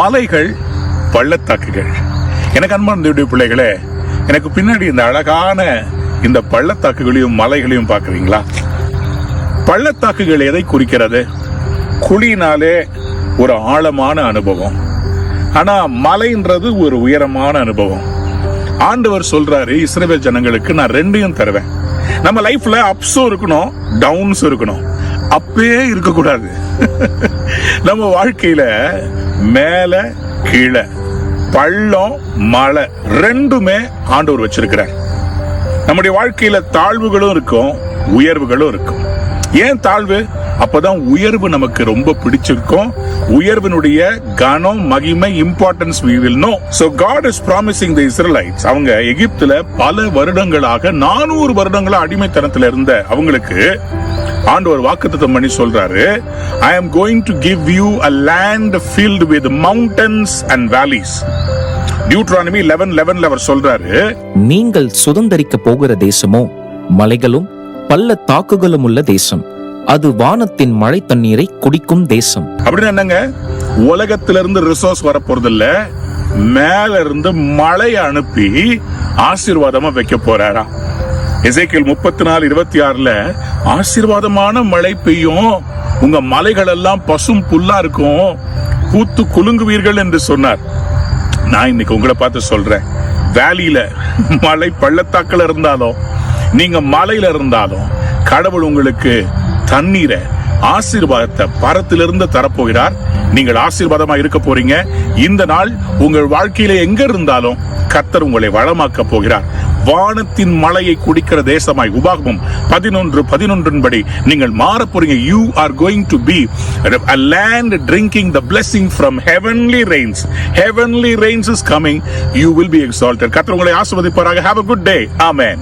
மலைகள், பள்ளத்தாக்குகள். எனக்கு அன்பான பிள்ளைகளே, எனக்கு பின்னாடி இந்த அழகான இந்த பள்ளத்தாக்குகளையும் மலைகளையும் பார்க்குறீங்களா? பள்ளத்தாக்குகள் எதை குறிக்கிறது? குழியினாலே ஒரு ஆழமான அனுபவம். ஆனா மலைன்றது ஒரு உயரமான அனுபவம். ஆண்டவர் சொல்றாரு இஸ்ரவேல் ஜனங்களுக்கு, நான் ரெண்டையும் தருவேன். நம்ம லைஃப்ல அப்ஸும் இருக்கணும், டவுன்ஸ் இருக்கணும். அப்பே இருக்கக்கூடாது. நம்ம வாழ்க்கையில மேல கீழே, பள்ளம் மலை ரெண்டுமே ஆண்டவர் வச்சிருக்கிறார். நம்முடைய வாழ்க்கையில தாழ்வுகளும் இருக்கும், உயர்வுகளும் இருக்கும். ஏன் தாழ்வு? அப்பதான் உயர்வு நமக்கு ரொம்ப பிடிச்சிருக்கும். உயர்வினுடைய கனம், மகிமை, importance we will know. So God is promising the Israelites, அவங்க எகிப்துல பல வருடங்களாக 400 வருடங்களா அடிமைத்தனத்துல இருந்த அவங்களுக்கு ஆண்டவர் வாக்குத்தத்தம் பண்ணி சொல்றாரு, I am going to give you a land filled with mountains and valleys. Deuteronomy 11:11 அவர் சொல்றாரு, நீங்கள் சுதந்தரிக்க போகிற தேசமோ மலைகளும் பள்ளத்தாக்குகளும் உள்ள தேசம், அது வானத்தின் மழை தண்ணீரை குடிக்கும் தேசம். அப்படின்னு என்னங்க? உலகத்திலிருந்து ரிசோர்ஸ் வரப்போறது இல்ல, மேல இருந்து மழையை அனுப்பி ஆசீர்வாதமா வைக்க போறாரா. எசேக்கியேல் 34:26 ஆசீர்வாதமான மழை பெய்யும், உங்க மலைகள் எல்லாம் பசும் புல்லா இருக்கும், பூத்து குலுங்குவீர்கள் என்று சொன்னார். நான் இன்னைக்கு உங்களை பார்த்து சொல்றேன், வேலியில மலை பள்ளத்தாக்கில் இருந்தாலும் நீங்க மலையில இருந்தாலும் கடவுள் உங்களுக்கு தண்ணீரை, ஆசீர்வாதத்தை பரத்திலிருந்து தரப்போகிறார். நீங்கள் ஆசீர்வாதமா இருக்க போறீங்க. இந்த நாள் உங்கள் வாழ்க்கையில எங்க இருந்தாலும் கர்த்தர் உங்களை வளமாக்க போகிறார். வானத்தின் மலையை குடிக்கிற தேசமாய் உபாகமம் 11:11 படி நீங்கள் மாற போறீங்க. You are going to be a land drinking the blessing from heavenly rains. Heavenly rains is coming. You will be exalted. கர்த்தர் உங்களை ஆசீர்வதிப்பாராக. Have a good day. Amen.